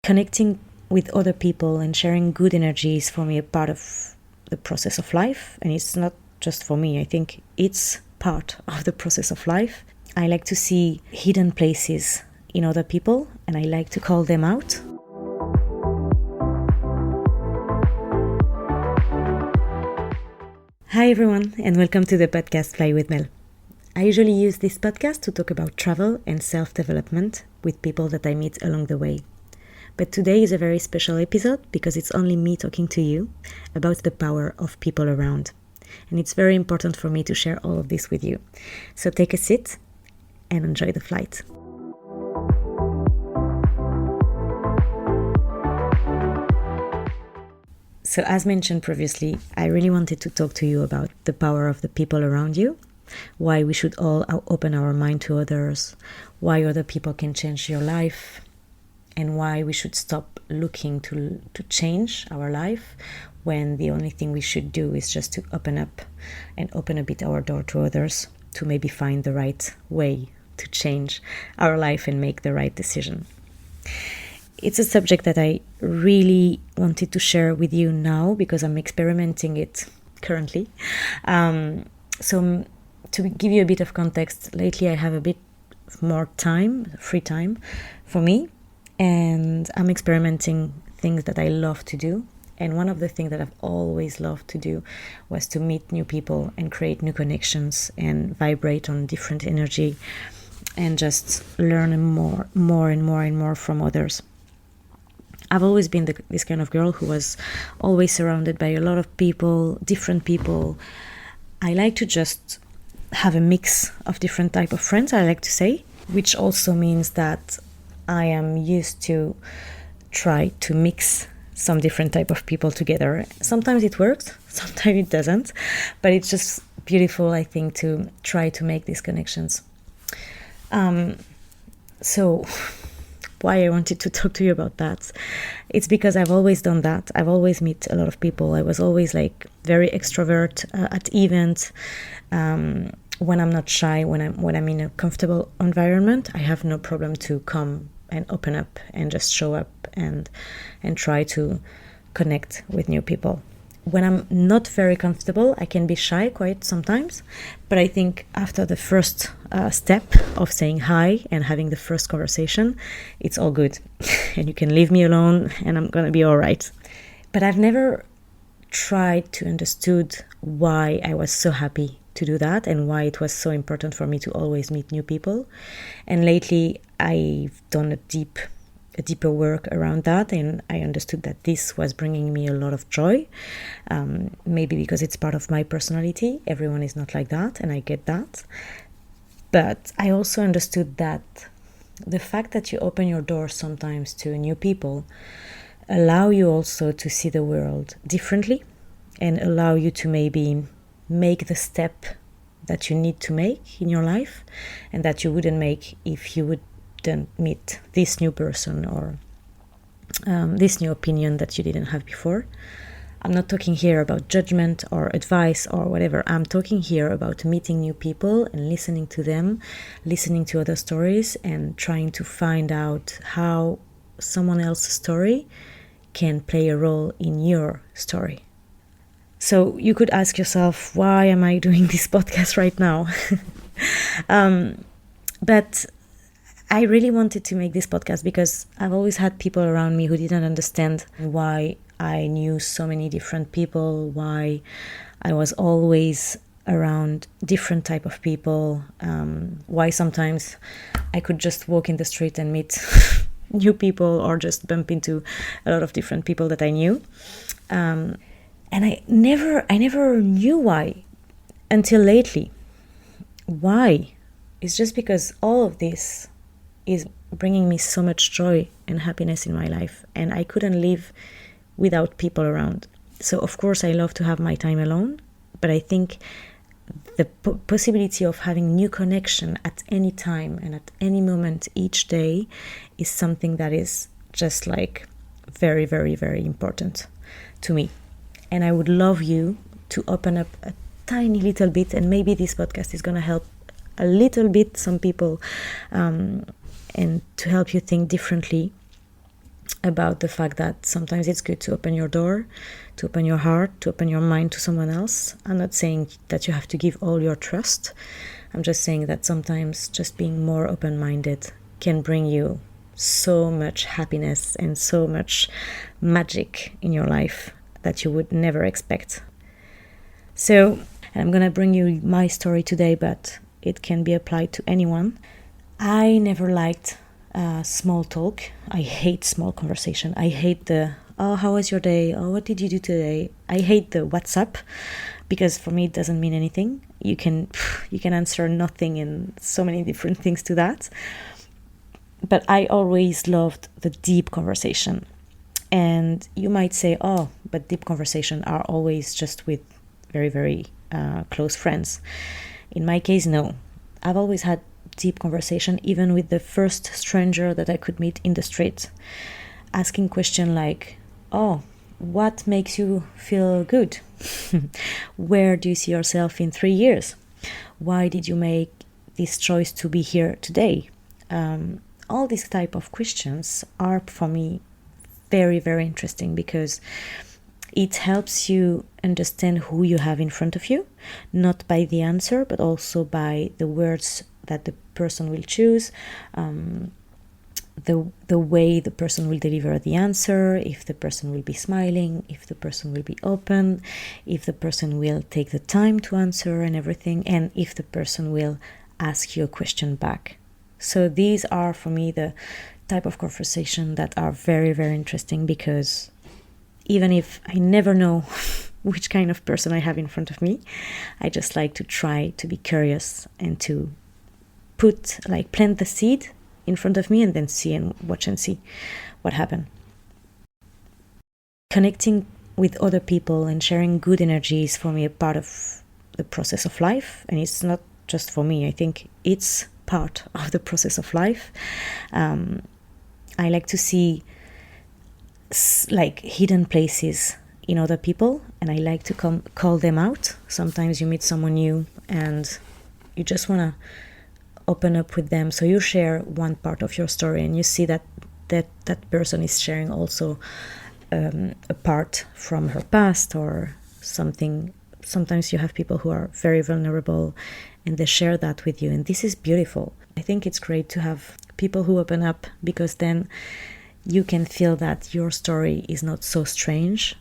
Connecting with other people and sharing good energy is for me a part of the process of life, and it's not just for me. I think it's part of the process of life. I like to see hidden places in other people, and I like to call them out. Hi everyone, and welcome to the podcast Fly with Mel. I usually use this podcast to talk about travel and self-development with people that I meet along the way. But today is a very special episode because it's only me talking to you about the power of people around. And it's very important for me to share all of this with you. So take a seat and enjoy the flight. So as mentioned previously, I really wanted to talk to you about the power of the people around you, why we should all open our mind to others, why other people can change your life, and why we should stop looking to change our life when the only thing we should do is just to open up and open a bit our door to others to maybe find the right way to change our life and make the right decision. It's a subject that I really wanted to share with you now because I'm experimenting it currently. So to give you a bit of context, lately I have a bit more time, free time for me, and I'm experimenting things that I love to do. And one of the things that I've always loved to do was to meet new people and create new connections and vibrate on different energy and just learn more from others. I've always been this kind of girl who was always surrounded by a lot of people, different people. I like to just have a mix of different type of friends, I like to say, which also means that I am used to try to mix some different type of people together. Sometimes it works, sometimes it doesn't, but it's just beautiful, I think, to try to make these connections. So why I wanted to talk to you about that, it's because I've always done that. I've always met a lot of people. I was always like very extrovert at events. When I'm not shy, when I'm in a comfortable environment, I have no problem to come and open up and just show up and try to connect with new people. When I'm not very comfortable, I can be shy quite sometimes, but I think after the first step of saying hi and having the first conversation, it's all good and you can leave me alone and I'm gonna be all right. But I've never tried to understood why I was so happy to do that and why it was so important for me to always meet new people. And lately I've done a deeper work around that, and I understood that this was bringing me a lot of joy, maybe because it's part of my personality. Everyone is not like that, and I get that. But I also understood that the fact that you open your door sometimes to new people allow you also to see the world differently and allow you to maybe make the step that you need to make in your life and that you wouldn't make if you wouldn't meet this new person or this new opinion that you didn't have before. I'm not talking here about judgment or advice or whatever. I'm talking here about meeting new people and listening to them, listening to other stories and trying to find out how someone else's story can play a role in your story. So you could ask yourself, why am I doing this podcast right now? But I really wanted to make this podcast because I've always had people around me who didn't understand why I knew so many different people, why I was always around different type of people, why sometimes I could just walk in the street and meet new people or just bump into a lot of different people that I knew. And I never knew why until lately. Why? It's just because all of this is bringing me so much joy and happiness in my life, and I couldn't live without people around. So of course I love to have my time alone, but I think the possibility of having new connection at any time and at any moment each day is something that is just like very, very, very important to me. And I would love you to open up a tiny little bit, and maybe this podcast is going to help a little bit some people and to help you think differently about the fact that sometimes it's good to open your door, to open your heart, to open your mind to someone else. I'm not saying that you have to give all your trust. I'm just saying that sometimes just being more open-minded can bring you so much happiness and so much magic in your life that you would never expect. So, I'm gonna bring you my story today, but it can be applied to anyone. I never liked small talk. I hate small conversation. I hate the, oh, how was your day? Oh, what did you do today? I hate the WhatsApp, because for me it doesn't mean anything. You can answer nothing and so many different things to that. But I always loved the deep conversation. And you might say, oh, but deep conversation are always just with very, very close friends. In my case, no. I've always had deep conversation, even with the first stranger that I could meet in the street. Asking questions like, oh, what makes you feel good? Where do you see yourself in 3 years? Why did you make this choice to be here today? All these type of questions are, for me, very, very interesting, because it helps you understand who you have in front of you, not by the answer, but also by the words that the person will choose, the way the person will deliver the answer, if the person will be smiling, if the person will be open, if the person will take the time to answer and everything, and if the person will ask you a question back. So these are, for me, the type of conversation that are very, very interesting, because even if I never know which kind of person I have in front of me, I just like to try to be curious and to plant the seed in front of me and then see and watch and see what happens. Connecting with other people and sharing good energy is, for me, a part of the process of life. And it's not just for me. I think it's part of the process of life. I like to see hidden places in other people, and I like to call them out. Sometimes you meet someone new and you just want to open up with them, so you share one part of your story, and you see that person is sharing also a part from her past or something. Sometimes you have people who are very vulnerable and they share that with you, and this is beautiful. I think it's great to have people who open up, because then you can feel that your story is not so strange.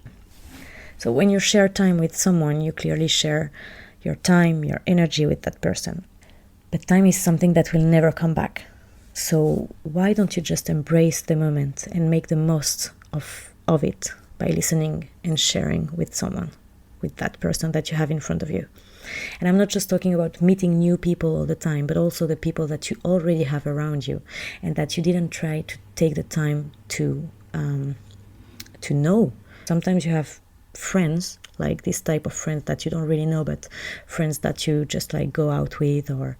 So when you share time with someone, you clearly share your time, your energy with that person. But time is something that will never come back. So why don't you just embrace the moment and make the most of it by listening and sharing with someone, with that person that you have in front of you. And I'm not just talking about meeting new people all the time, but also the people that you already have around you and that you didn't try to take the time to know. Sometimes you have friends, like this type of friends that you don't really know, but friends that you just go out with, or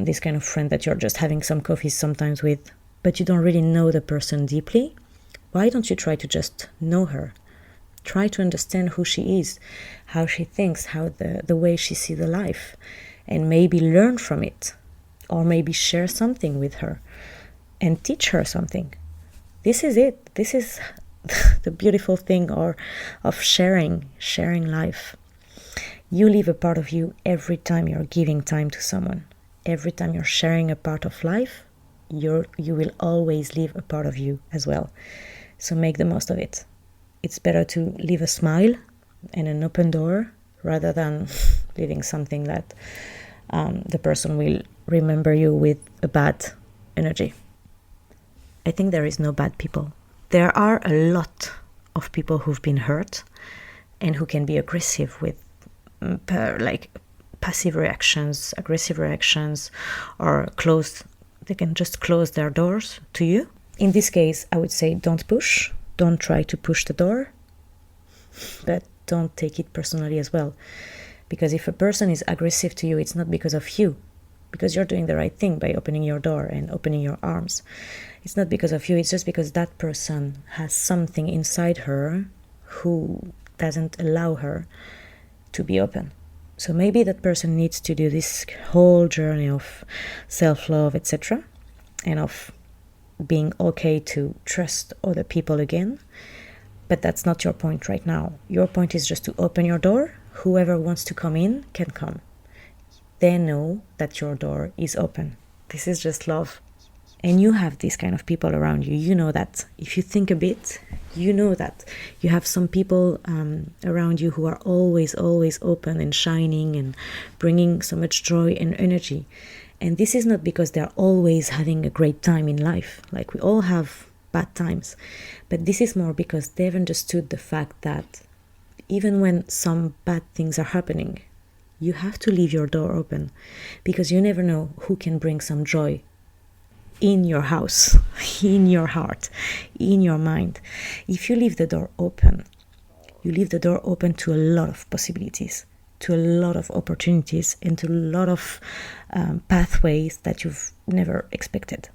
this kind of friend that you're just having some coffees sometimes with, but you don't really know the person deeply. Why don't you try to just know her? Try to understand who she is, how she thinks, how the way she sees the life, and maybe learn from it, or maybe share something with her and teach her something. This is it. This is the beautiful thing of sharing life. You leave a part of you every time you're giving time to someone. Every time you're sharing a part of life, you will always leave a part of you as well. So make the most of it. It's better to leave a smile and an open door rather than leaving something that the person will remember you with a bad energy. I think there is no bad people. There are a lot of people who've been hurt and who can be aggressive with passive reactions, aggressive reactions, or they can just close their doors to you. In this case, I would say don't push. Don't try to push the door, but don't take it personally as well. Because if a person is aggressive to you, it's not because of you, because you're doing the right thing by opening your door and opening your arms. It's not because of you, it's just because that person has something inside her who doesn't allow her to be open. So maybe that person needs to do this whole journey of self-love, etc., and of being okay to trust other people again. But that's not your point right now. Your point is just to open your door. Whoever wants to come in can come. They know that your door is open. This is just love. And you have these kind of people around you. You know that. If you think a bit, you know that. You have some people around you who are always, always open and shining and bringing so much joy and energy. And this is not because they're always having a great time in life. Like, we all have bad times. But this is more because they've understood the fact that even when some bad things are happening, you have to leave your door open, because you never know who can bring some joy in your house, in your heart, in your mind. If you leave the door open, you leave the door open to a lot of possibilities, to a lot of opportunities, and to a lot of pathways that you've never expected.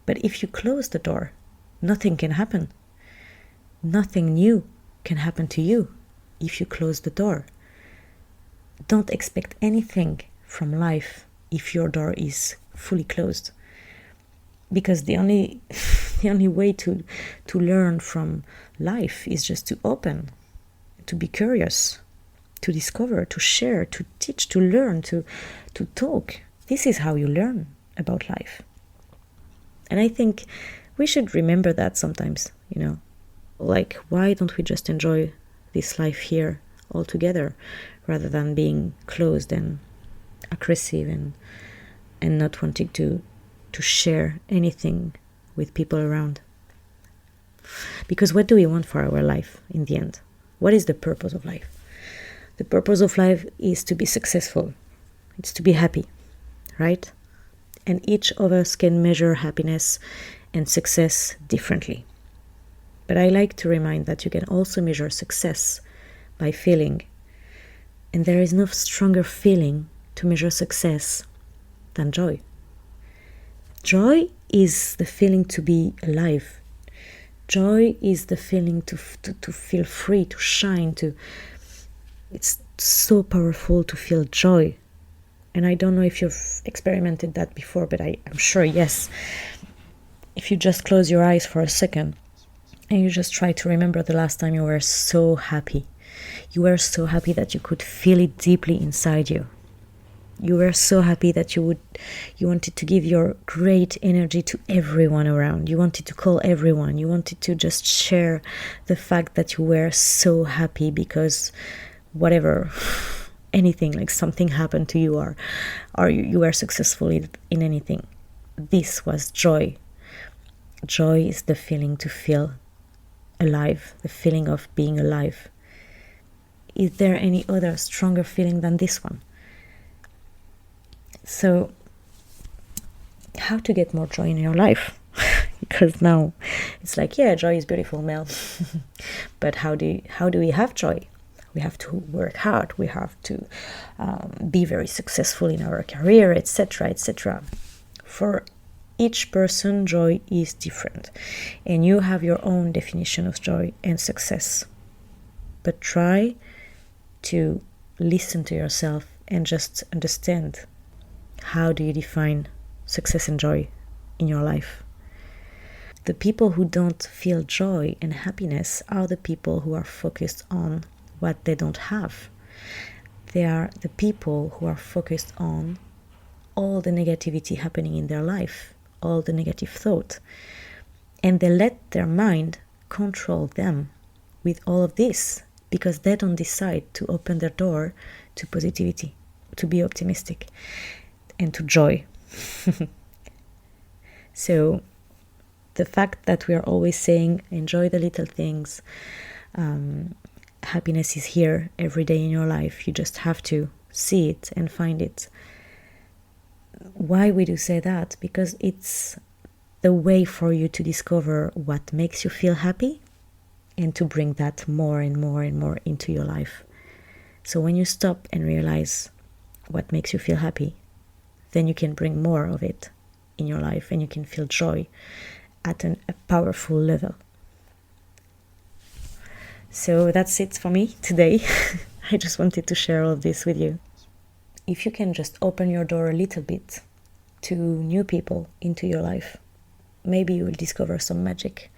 But if you close the door, nothing can happen. Nothing new can happen to you if you close the door. Don't expect anything from life if your door is fully closed. Because the only way to learn from life is just to open, to be curious, to discover, to share, to teach, to learn, to talk. This is how you learn about life. And I think we should remember that sometimes, Like, why don't we just enjoy this life here all together, rather than being closed and aggressive and not wanting to share anything with people around? Because what do we want for our life in the end? What is the purpose of life? The purpose of life is to be successful. It's to be happy, right? And each of us can measure happiness and success differently. But I like to remind that you can also measure success by feeling. And there is no stronger feeling to measure success than joy. Joy is the feeling to be alive. Joy is the feeling to feel free, to shine. It's so powerful to feel joy. And I don't know if you've experimented that before, but I'm sure yes. If you just close your eyes for a second and you just try to remember the last time you were so happy. You were so happy that you could feel it deeply inside you. You were so happy that you wanted to give your great energy to everyone around. You wanted to call everyone. You wanted to just share the fact that you were so happy because whatever, anything, like something happened to you or you were successful in anything. This was joy. Joy is the feeling to feel alive, the feeling of being alive. Is there any other stronger feeling than this one? So, how to get more joy in your life? Because now it's like, yeah, joy is beautiful, Mel. But how do we have joy? We have to work hard. We have to be very successful in our career, etc., etc. For each person, joy is different, and you have your own definition of joy and success. But try to listen to yourself and just understand, how do you define success and joy in your life? The people who don't feel joy and happiness are the people who are focused on what they don't have. They are the people who are focused on all the negativity happening in their life, all the negative thought. And they let their mind control them with all of this, because they don't decide to open their door to positivity, to be optimistic, and to joy. So the fact that we are always saying, enjoy the little things, happiness is here every day in your life, you just have to see it and find it. Why we do say that? Because it's the way for you to discover what makes you feel happy and to bring that more and more and more into your life. So when you stop and realize what makes you feel happy, then you can bring more of it in your life and you can feel joy at a powerful level. So that's it for me today. I just wanted to share all of this with you. If you can just open your door a little bit to new people into your life, maybe you will discover some magic.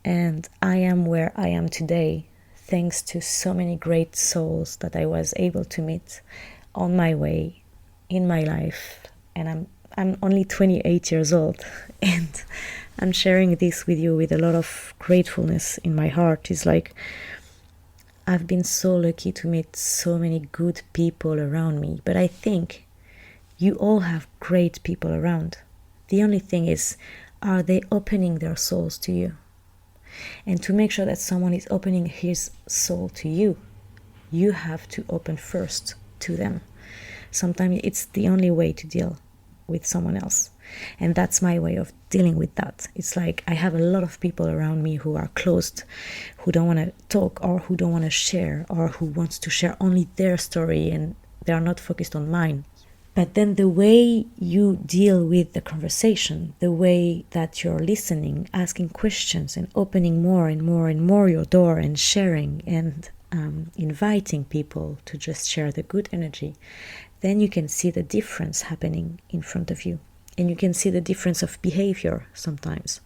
And I am where I am today thanks to so many great souls that I was able to meet on my way in my life. And I'm only 28 years old, and I'm sharing this with you with a lot of gratefulness in my heart. It's like I've been so lucky to meet so many good people around me, but I think you all have great people around. The only thing is, are they opening their souls to you? And to make sure that someone is opening his soul to you, you have to open first to them. Sometimes it's the only way to deal with someone else. And that's my way of dealing with that. It's like I have a lot of people around me who are closed, who don't want to talk, or who don't want to share, or who wants to share only their story and they are not focused on mine. But then the way you deal with the conversation, the way that you're listening, asking questions and opening more and more and more your door and sharing and inviting people to just share the good energy, then you can see the difference happening in front of you. And you can see the difference of behavior sometimes.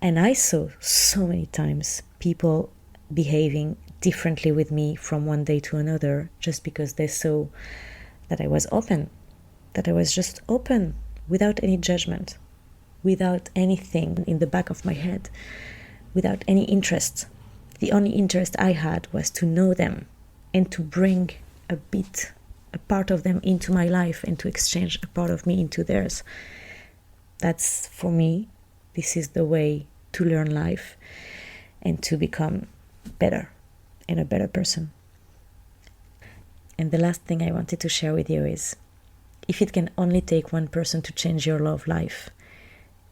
And I saw so many times people behaving differently with me from one day to another just because they saw that I was open, that I was just open without any judgment, without anything in the back of my head, without any interest. The only interest I had was to know them and to bring a part of them into my life and to exchange a part of me into theirs. That's, for me, this is the way to learn life and to become better and a better person. And the last thing I wanted to share with you is, if it can only take one person to change your love life,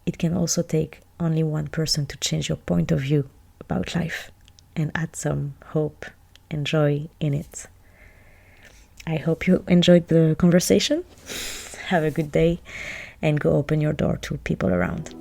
it can also take only one person to change your point of view about life and add some hope and joy in it. I hope you enjoyed the conversation. Have a good day and go open your door to people around.